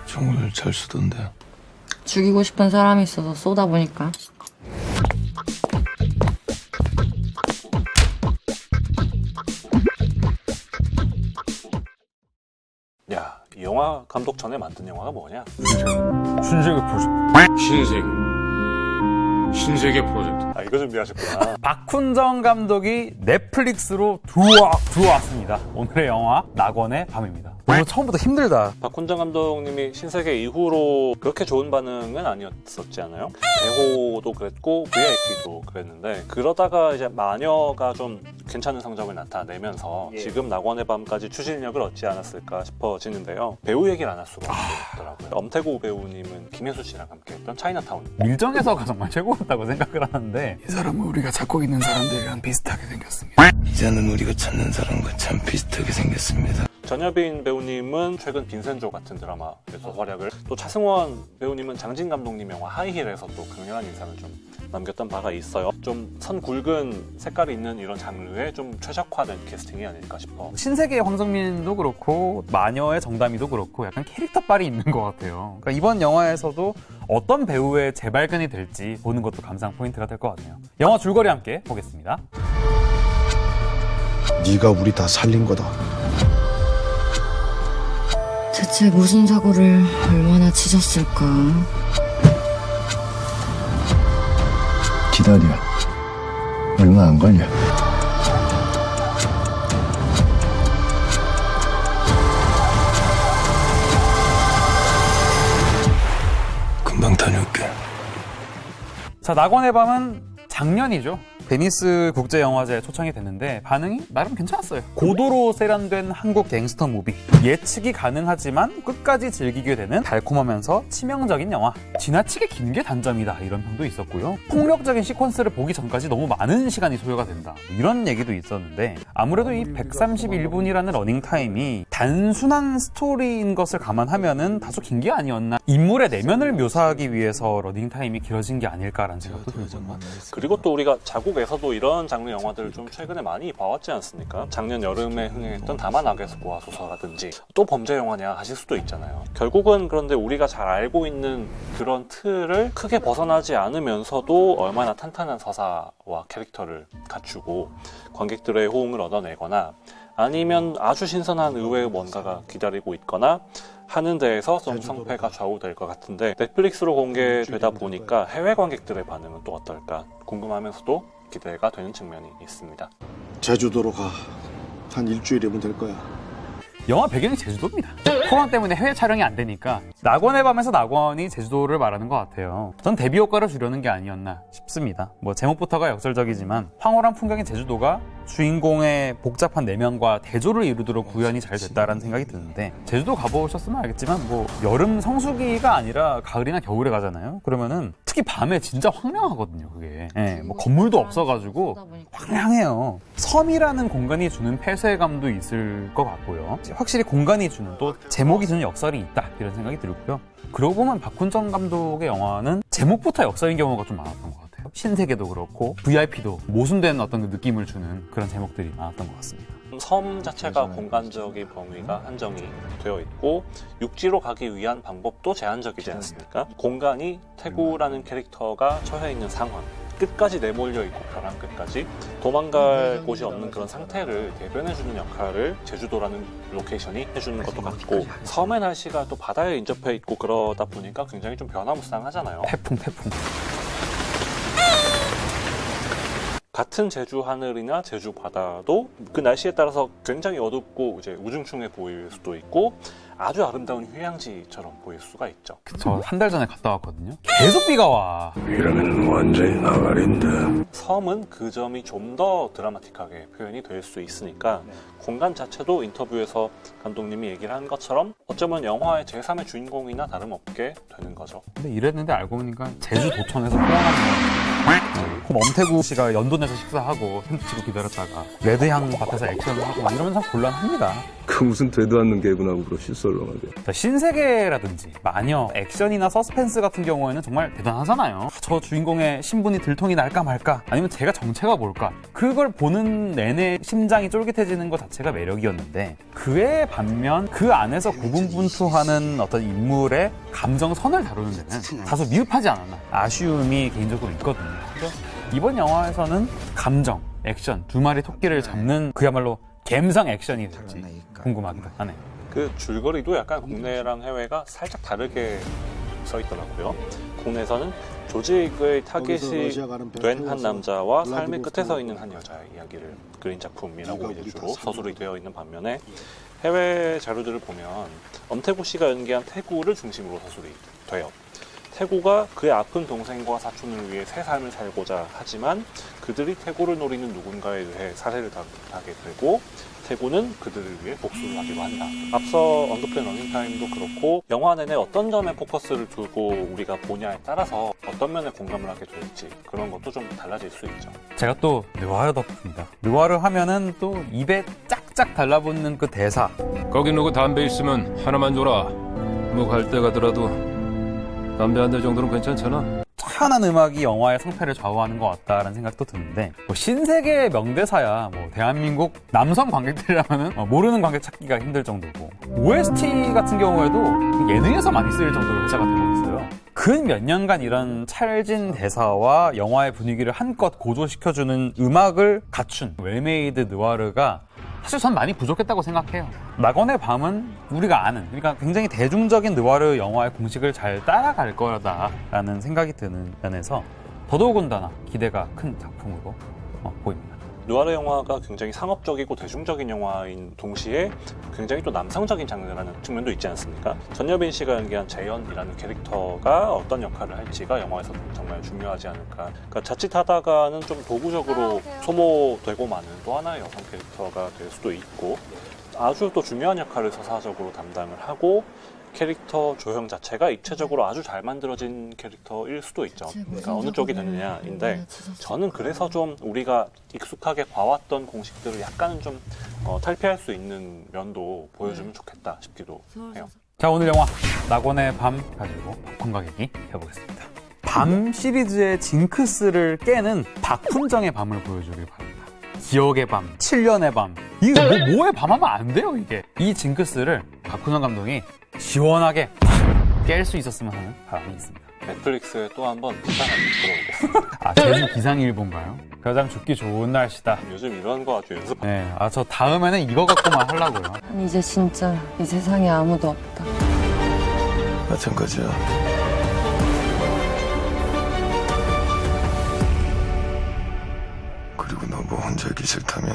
총을 잘 쏘던데. 죽이고 싶은 사람이 있어서 쏘다 보니까. 야, 이 영화 감독 전에 만든 영화가 뭐냐? 신세계 프로젝트. 신세계 프로젝트. 아, 이거 준비하셨구나. 박훈정 감독이 넷플릭스로 들어왔습니다. 오늘의 영화 낙원의 밤입니다. 오늘 처음부터 힘들다. 박훈정 감독님이 신세계 이후로 그렇게 좋은 반응은 아니었었지 않아요? 대호도 그랬고 VIP도 그랬는데 그러다가 이제 마녀가 좀 괜찮은 성적을 나타내면서 지금 낙원의 밤까지 추진력을 얻지 않았을까 싶어지는데요. 배우 얘기를 안 할 수가 없더라고요. 엄태구 배우님은 김혜수 씨랑 함께했던 차이나타운. 밀정에서가 정말 최고였다고 생각을 하는데 이 사람은 우리가 찾고 있는 사람들이랑 비슷하게 생겼습니다. 이제는 우리가 찾는 사람과 참 비슷하게 생겼습니다. 전여빈 배우님은 최근 빈센조 같은 드라마에서 활약을, 또 차승원 배우님은 장진 감독님 영화 하이힐에서 또 강렬한 인상을 좀 남겼던 바가 있어요. 좀 선 굵은 색깔이 있는 이런 장르에 좀 최적화된 캐스팅이 아닐까 싶어. 신세계의 황정민도 그렇고 마녀의 정다미도 그렇고 약간 캐릭터 빨이 있는 것 같아요. 그러니까 이번 영화에서도 어떤 배우의 재발견이 될지 보는 것도 감상 포인트가 될 것 같네요. 영화 줄거리 함께 보겠습니다. 네가 우리 다 살린 거다. 대체 무슨 사고를 얼마나 치셨을까? 기다려. 얼마 안 걸려. 금방 다녀올게. 자, 낙원의 밤은 작년이죠. 베니스 국제영화제에 초청이 됐는데 반응이 나름 괜찮았어요. 고도로 세련된 한국 갱스터 무비. 예측이 가능하지만 끝까지 즐기게 되는 달콤하면서 치명적인 영화. 지나치게 긴 게 단점이다 이런 평도 있었고요. 폭력적인 시퀀스를 보기 전까지 너무 많은 시간이 소요가 된다 이런 얘기도 있었는데 아무래도 이 131분이라는 러닝타임이 단순한 스토리인 것을 감안하면은 다소 긴 게 아니었나. 인물의 내면을 묘사하기 위해서 러닝타임이 길어진 게 아닐까라는 생각도 들고. 그리고 또 우리가 자국에서도 이런 장르 영화들을 좀 최근에 많이 봐왔지 않습니까? 작년 여름에 흥행했던 다만 악에서 구하소서라든지 또 범죄 영화냐 하실 수도 있잖아요. 결국은 그런데 우리가 잘 알고 있는 그런 틀을 크게 벗어나지 않으면서도 얼마나 탄탄한 서사와 캐릭터를 갖추고 관객들의 호응을 얻어내거나 아니면 아주 신선한 의외의 뭔가가 기다리고 있거나 하는 데에서 좀 성패가 좌우될 것 같은데 넷플릭스로 공개되다 보니까 해외 관객들의 반응은 또 어떨까 궁금하면서도 기대가 되는 측면이 있습니다. 제주도로 가. 한 일주일이면 될 거야. 영화 배경이 제주도입니다. 코로나 때문에 해외 촬영이 안 되니까 낙원의 밤에서 낙원이 제주도를 말하는 것 같아요. 전 대비 효과를 주려는 게 아니었나 싶습니다. 뭐 제목부터가 역설적이지만 황홀한 풍경인 제주도가 주인공의 복잡한 내면과 대조를 이루도록 구현이 잘 됐다라는 생각이 드는데 제주도 가보셨으면 알겠지만 뭐 여름 성수기가 아니라 가을이나 겨울에 가잖아요. 그러면은 특히 밤에 진짜 황량하거든요. 그게 뭐 건물도 없어가지고 황량해요. 섬이라는 공간이 주는 폐쇄감도 있을 것 같고요. 확실히 공간이 주는 또 제목이 주는 역설이 있다 이런 생각이 들고요. 그러고 보면 박훈정 감독의 영화는 제목부터 역설인 경우가 좀 많았던 것 같아요. 신세계도 그렇고 VIP도 모순된 어떤 그 느낌을 주는 그런 제목들이 많았던 것 같습니다. 섬 자체가 공간적인 범위가 한정이 되어 있고 육지로 가기 위한 방법도 제한적이지 않습니까? 공간이 태구라는 캐릭터가 처해 있는 상황 끝까지 내몰려 있고 벼랑 끝까지 도망갈 곳이 없는 그런 상태를 대변해주는 역할을 제주도라는 로케이션이 해주는 것도 같고 섬의 날씨가 또 바다에 인접해 있고 그러다 보니까 굉장히 좀 변화무쌍하잖아요. 태풍 같은 제주 하늘이나 제주 바다도 그 날씨에 따라서 굉장히 어둡고 이제 우중충해 보일 수도 있고 아주 아름다운 휴양지처럼 보일 수가 있죠. 저 한 달 전에 갔다 왔거든요. 계속 비가 와. 이러면 완전히 나가린데. 섬은 그 점이 좀 더 드라마틱하게 표현이 될 수 있으니까 공간 자체도 인터뷰에서 감독님이 얘기를 한 것처럼 어쩌면 영화의 제3의 주인공이나 다름없게 되는 거죠. 근데 이랬는데 알고 보니까 제주 도청에서 포항하는 엄태구 씨가 연돈에서 식사하고 텐트 치고 기다렸다가 레드향 밭에서 액션을 하고 막 이러면 참 곤란합니다. 그 무슨 되도 않는 개구나무로 실설렁하게. 자, 신세계라든지 마녀, 액션이나 서스펜스 같은 경우에는 정말 대단하잖아요. 저 주인공의 신분이 들통이 날까 말까, 아니면 제가 정체가 뭘까, 그걸 보는 내내 심장이 쫄깃해지는 것 자체가 매력이었는데, 그에 반면 그 안에서 고군분투하는 어떤 인물의 감정선을 다루는 데는 다소 미흡하지 않았나, 아쉬움이 개인적으로 있거든요. 그래서 이번 영화에서는 감정, 액션 두 마리 토끼를 잡는 그야말로 갬성 액션이 될지 궁금하기도 하네요. 그 줄거리도 약간 국내랑 해외가 살짝 다르게 써 있더라고요. 국내에서는 조직의 타겟이 된 한 남자와 삶의 끝에 서 있는 한 여자의 이야기를 그린 작품이라고 이제 주로 서술이 되어 있는 반면에, 해외 자료들을 보면 엄태구 씨가 연기한 태구를 중심으로 서술이 돼요. 태구가 그의 아픈 동생과 사촌을 위해 새 삶을 살고자 하지만 그들이 태구를 노리는 누군가에 의해 살해를 당하게 되고, 태구는 그들을 위해 복수를 하기로 한다. 앞서 언급된 러닝타임도 그렇고, 영화 내내 어떤 점에 포커스를 두고 우리가 보냐에 따라서 어떤 면에 공감을 하게 될지, 그런 것도 좀 달라질 수 있죠. 제가 또 느와르 덕후입니다. 느와르 하면은 또 입에 짝짝 달라붙는 그 대사. 거기 누구 담배 있으면 하나만 줘라. 뭐 갈 때 가더라도 담배 한 대 정도는 괜찮잖아. 찬한 음악이 영화의 성패를 좌우하는 것 같다라는 생각도 드는데, 뭐 신세계의 명대사야 뭐 대한민국 남성 관객들이라면은 모르는 관객 찾기가 힘들 정도고, OST 같은 경우에도 예능에서 많이 쓰일 정도로 회자가 되고 있어요. 근 몇 년간 이런 찰진 대사와 영화의 분위기를 한껏 고조시켜주는 음악을 갖춘 웰메이드 느와르가 사실 전 많이 부족했다고 생각해요. 낙원의 밤은 우리가 아는, 그러니까 굉장히 대중적인 느와르 영화의 공식을 잘 따라갈 거다라는 생각이 드는 면에서 더더군다나 기대가 큰 작품으로 보입니다. 느와르 영화가 굉장히 상업적이고 대중적인 영화인 동시에 굉장히 또 남성적인 장르라는 측면도 있지 않습니까? 전여빈 씨가 연기한 재현이라는 캐릭터가 어떤 역할을 할지가 영화에서 정말 중요하지 않을까. 그러니까 자칫하다가는 좀 도구적으로 소모되고 마는 또 하나의 여성 캐릭터가 될 수도 있고, 아주 또 중요한 역할을 서사적으로 담당을 하고, 캐릭터 조형 자체가 입체적으로 아주 잘 만들어진 캐릭터일 수도 있죠. 그러니까 어느 쪽이 되느냐인데, 저는 그래서 좀 우리가 익숙하게 봐왔던 공식들을 약간은 좀 탈피할 수 있는 면도 보여주면 좋겠다 싶기도 해요. 자, 오늘 영화 낙원의 밤 가지고 popcorn 가게기 해보겠습니다. 밤 시리즈의 징크스를 깨는 박훈정의 밤을 보여주길 바랍니다. 기억의 밤, 7년의 밤, 이거 뭐의 밤 하면 안 돼요, 이게. 이 징크스를 박훈정 감독이 시원하게 깰 수 있었으면 하는 바람이 있습니다. 넷플릭스에 또 한번 비상을 들어오겠습니다. 제주 기상일보인가요? 가장 죽기 좋은 날씨다. 요즘 이런 거 아주 연습. 네, 저 다음에는 이거 갖고만 하려고요. 이제 진짜 이 세상에 아무도 없다. 마찬가지야. 그리고 너 뭐 혼자 있기 싫다며